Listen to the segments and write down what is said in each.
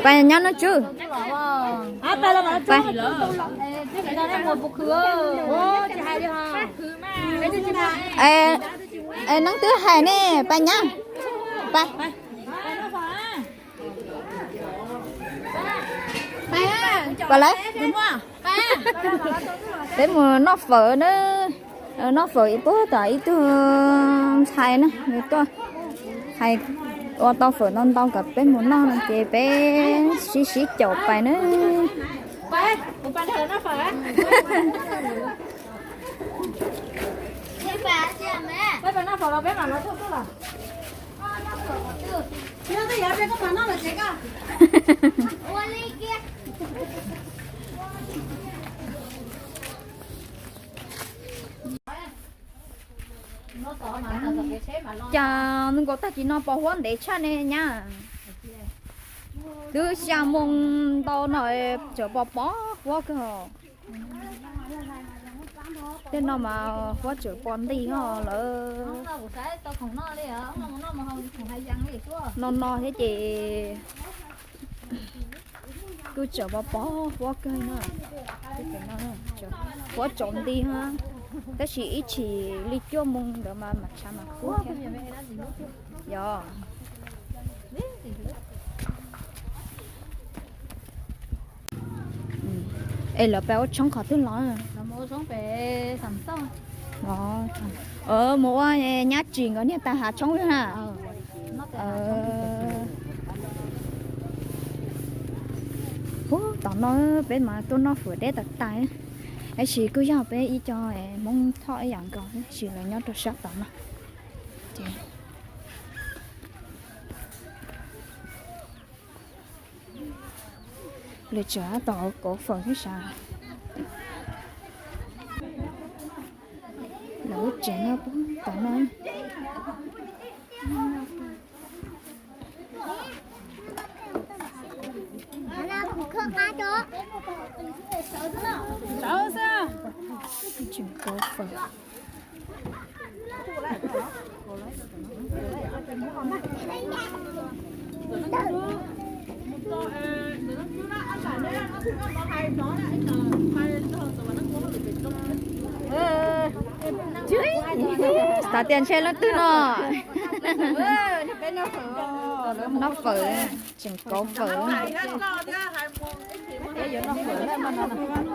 Bài nhá nó chứ. À, bài là Bài. cái đó là một bộ khứa. Ô, chị hai đi ha. Cái gì chị Ê, ê nắng tứ hai nè, bài nhá. Bài. Bà lấy. đúng không? Để mà nó phở nữa. Nó phở ít bữa tại ít xài nữa, người to. Hay ô tao phở non tao gặp bé muốn non chị bé xí xí chậu bài nữa. Bài, một bàn thờ nó phải. Bây giờ nó phải là bé mà nó tốt là. Nó cái gì bé có mà nó là chết à? Chà, mình có ta chỉ nó bảo huấn để cha nè nha. Đứa xa mông tao nói chờ bó quá cơ. Thế nó mà quá chờ con đi họ lỡ. Nó thế chị cứ chờ bó quá cơ nữa. Cái nó chờ quá trộn đi ha. Cái chỉ lý cho mông để mà mặt cha mà cứu theo. Dạ. Ê là béo trong khó thứ lắm à. Nó mua xuống về sắm xong. Đó. Mua nhát chuyện có ta hạ trong nữa hả? Tao nó bé mà tôi nó vừa để đặt tay. Ấy chỉ cứ giao bé ý cho mong thọ dạng còn chỉ là nhớ được sát tao nó. Để trả tao cổ phần cái sao? Lỡ trẻ nó cũng tao nó. Chuyện cổ phần. Tao tiền xe nó tư nó. Nó phở, chừng có phở.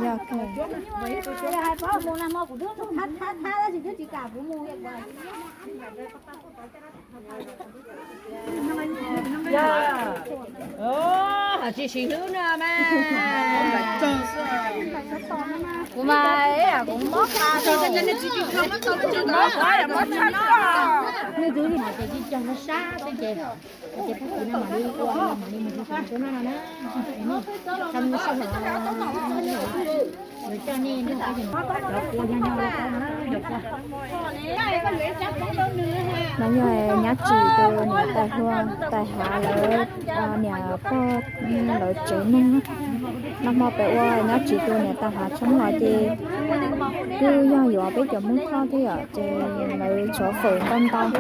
Dạ Chị xí thứ nữa mà. của mày à cũng mất ra rồi. Mất quá mất chân đó. Mấy thứ này mà chị cho nó xa tới chị. Chị phát triển nó mà đi qua mà đi mình đi cho nó là nó. Xong xong rồi cho nên nó phải dừng. Đọc qua nhau nó đọc qua. Nó nhờ nhát chỉ từ nhà tài hương tài hạ lỡ nhà có lỡ chế nung nó mà bé qua nhát chỉ từ nhà tài hạ trong ngoài thì cứ do dọa bây giờ muốn kho thì ở thì lỡ chỗ phượng đông tao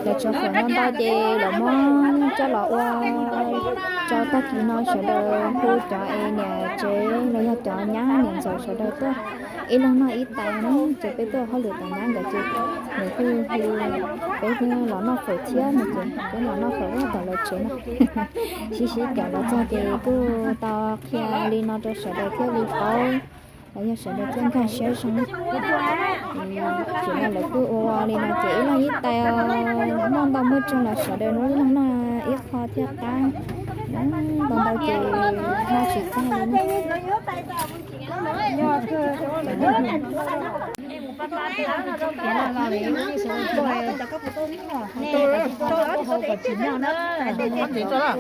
là chỗ phượng đông tao thì lỡ món cho lọ qua cho ta chỉ nói sẽ đỡ khu cho em nhà chế lấy cho nhá nhìn rồi sẽ đỡ tốt ít lần nói ít tài nó chỉ biết tôi họ lựa tài nhá để chứ người cứ cái nó nó phải thiết mà chứ cái nó phải rất là lợi chế mà xí xí cả là cho thì cứ to khi đi nó cho sẽ đỡ cái đi tới bây sẽ được chân khai sẽ xong chỉ là lại cứ ô đi nó chỉ là ít tay mong tao mới cho là sẽ được nó ít khó thiết ta còn tao chỉ nó chỉ có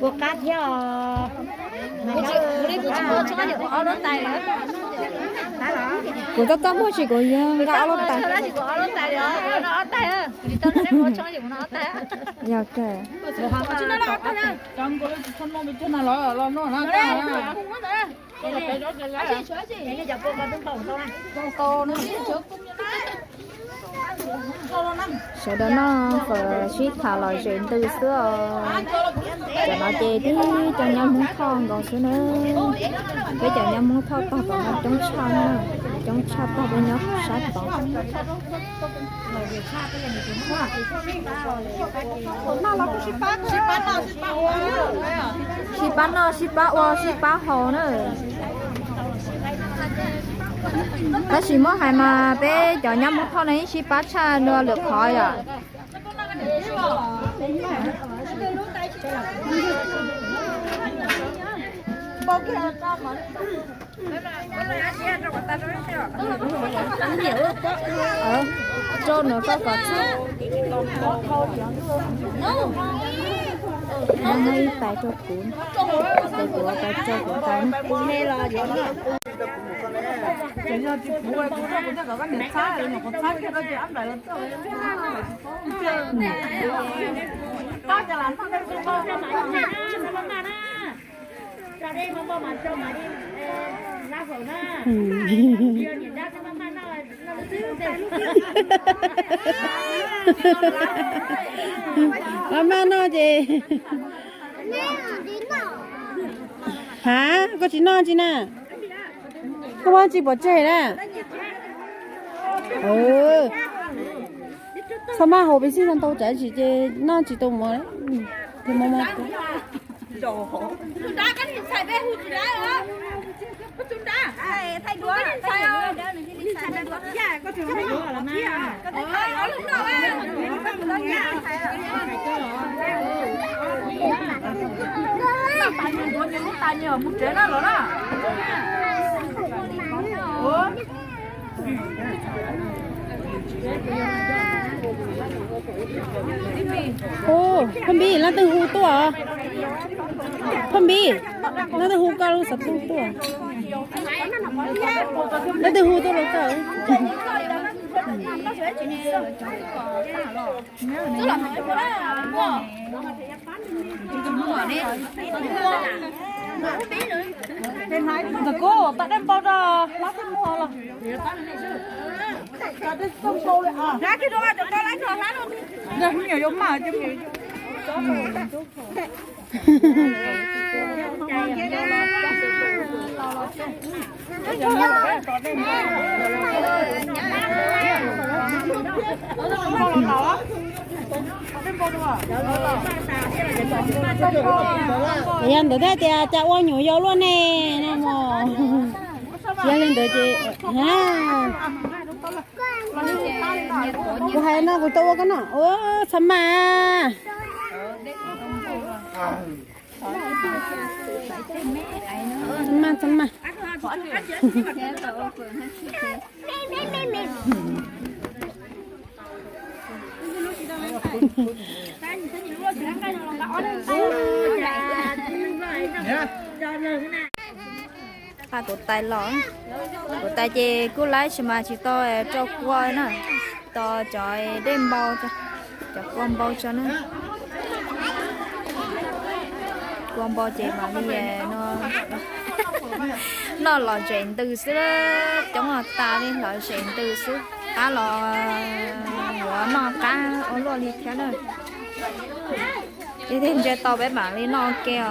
buộc cá theo của tao mua chỉ có gạo lót tay dạ kệ sau đó nó phải suy thả lại chuyện từ xưa cho nó chơi tí cho nhau muốn thon còn xưa nữa với cho nhau muốn thon tao còn nó chống cha tao với nhau sát tao ship bán hồ nữa ta chỉ muốn hay mà bé cho nhau muốn thon này ship bán cha nữa được khỏi à cho nữa có cọt nó ngay tại cho cuốn để của tại cho cuốn cái cuốn này là gì ra đây không bao mà cho mà đi lá phở na giờ nhìn ra cho mama nó mama nó gì hả có chị non chị nè không ăn chị bỏ chơi nè sao mà hồ bên xin tao chạy chị chơi non chị tao mà đấy thì mama chúng ta cái xài bé hụt gì đấy hả? Chúng ta thay đũa thay ơi. Dạ có trường thay đũa là mà. Có thay ở lúc nào á? Tay nhiều đũa nhiều tay nhiều muốn chế nó rồi đó. Ủa? ô không biết nó từ hú tua không biết nó từ hú cao sập tua nó từ hú tua nó cao Giờ cô tại đem bao giờ lát thêm mua rồi. Ra cái đó cho con lấy cho lát luôn. Giờ không nhiều giống mà chứ nhiều. bây giờ tới thì cha uống nhiều vô luôn nè nè mò giờ lên tới chị ha cô hay nó cô to cái nó ô sao mà sama à tụt tay lỏ tụt tay chị cứ lấy mà chị to cho quay nè to trời đem bao cho con bao cho nó con bao chị mà bây giờ nó là chuyện từ xưa giống là ta đi là chuyện từ xưa cá lò của nó cá ở lo đi theo nữa thế thêm cho tao bé bạn đi nó kêu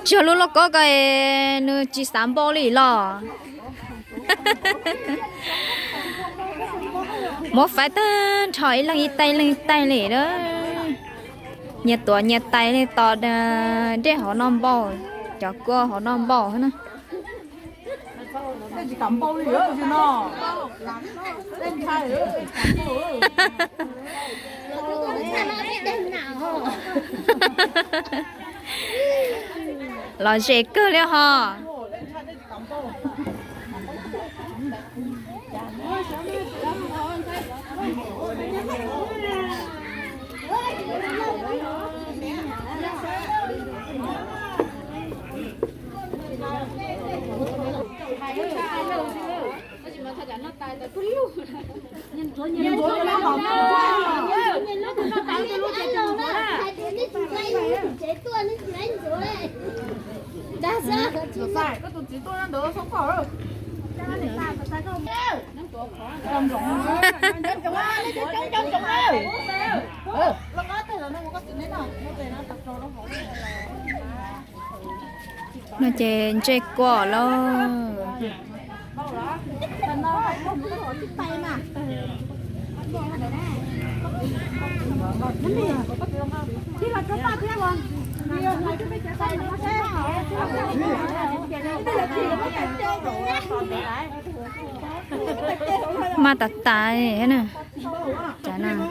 chưa lúc nó có cái nó chỉ sắm bao lì lò một phải ta thổi lần tay lì đó nhiệt tay này to để họ non bò cho cô họ non bò hết nè Chỉ tắm bao lửa chứ nó. Lên thay nữa. lo dễ cơ liệu hả Phải, có tụi chỉ tôi đang đỡ sống khỏi rồi. nó chè chè quả lo mà tạt tài thế nè chả nào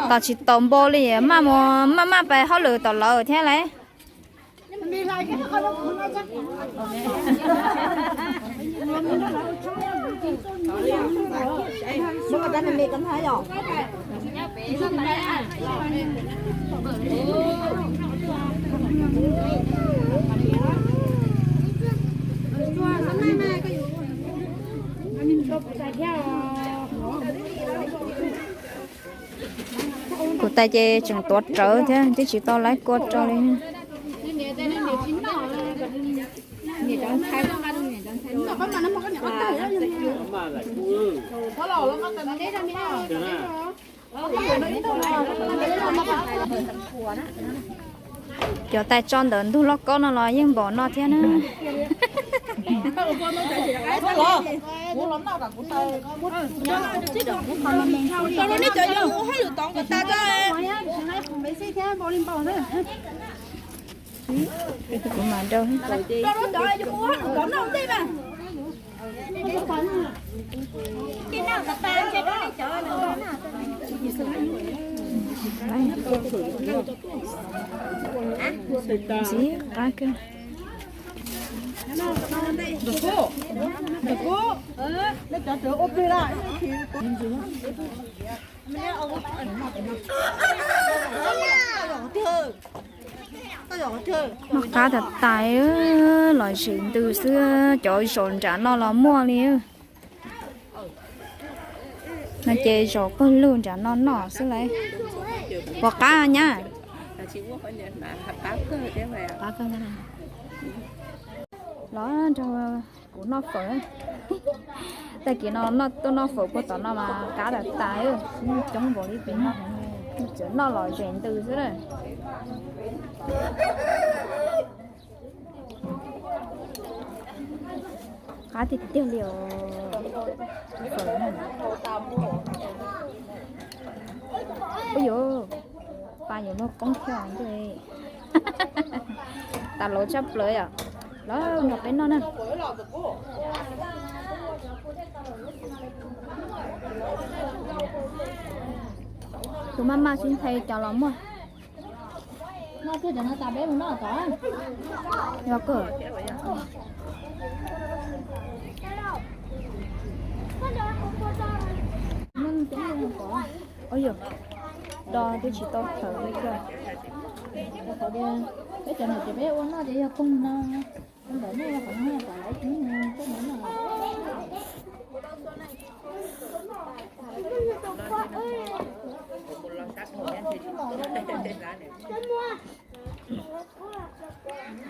tao chỉ tôm bò đi mà phải họ lừa tao lừa thế này của tay chơi chẳng tốt trở thế chứ chỉ tao lấy cốt cho đi cho tay tròn đợn thu lót con nó lo nhưng bỏ nó thế nữa cũng mà đâu gì cá cơ nó cá thật tài loại chuyện từ xưa trời sồn trả nó là mua liền nó chơi rồi con luôn trả nó nọ xứ lấy bỏ cá nha cá cơ này đó cho của nó phở tại kia nó phở của tao nó mà cá đặt tài chống bỏ đi bên nó chứ nó loại chuyện từ xưa đấy cá thịt tiêu liều phở này ôi dồi ba nhiều nó con khỏe rồi ta lỗ chấp lưỡi à đó nhập đến nó nè tụi mama xin thầy chào lắm rồi nó cứ cho nó ta bé nó có do cửa nhưng cũng không có ôi giời đo tôi chỉ to thở với cơ có cái chuyện này chỉ bé uống nó thì không để nó còn nó còn lại chúng có nữa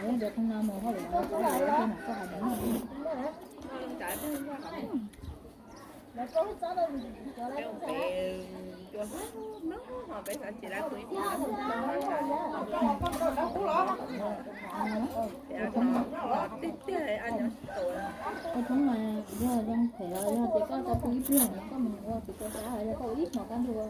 là được không nào mà họ lại có lại cái nào có hạt nữa không mà giờ đang thể giờ chỉ có ta tí tiền có mình chỉ có giá là có ít mà con thua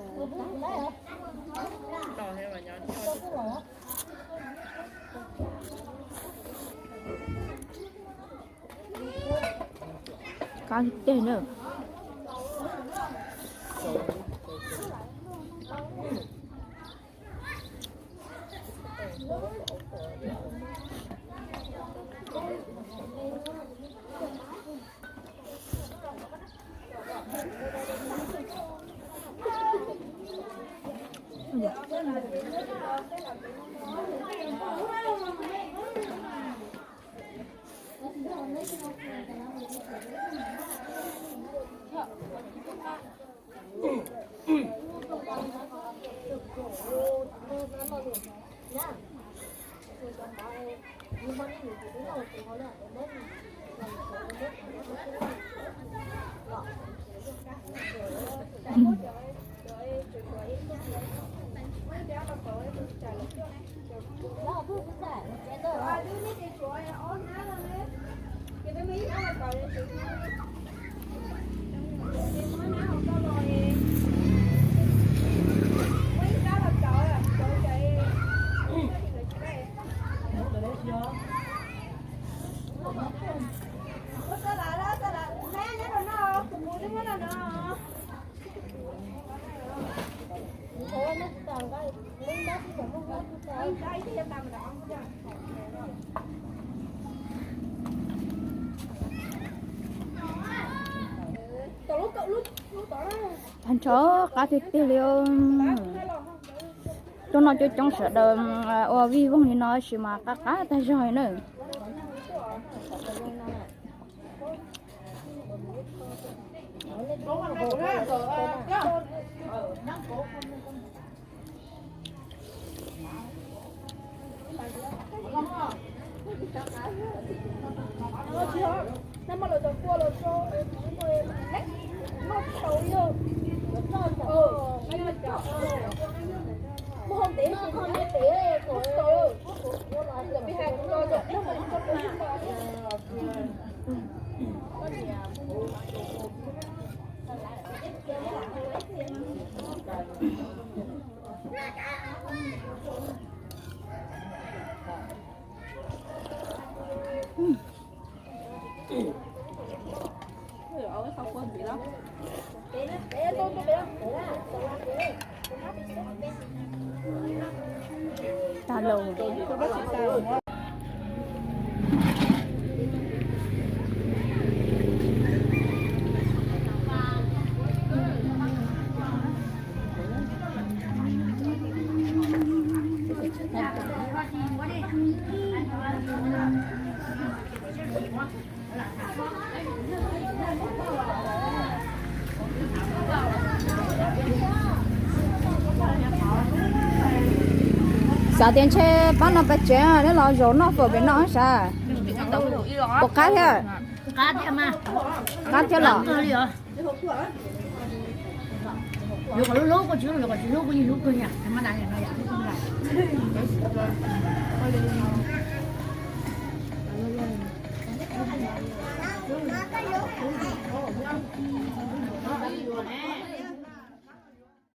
có tiền nữa thành chó cá thịt tiêu liêu tôi nói cho trong sợ đời ở vì vong thì nói chỉ mà cá ta rồi nữa ta lù sao tiền chơi bán nó phải chơi nếu là rồi nó phở bên nó sao có cá thế cá thế mà cá thế là如果路过去了，如果去路过你路过呀，他妈男人那样，不是啦。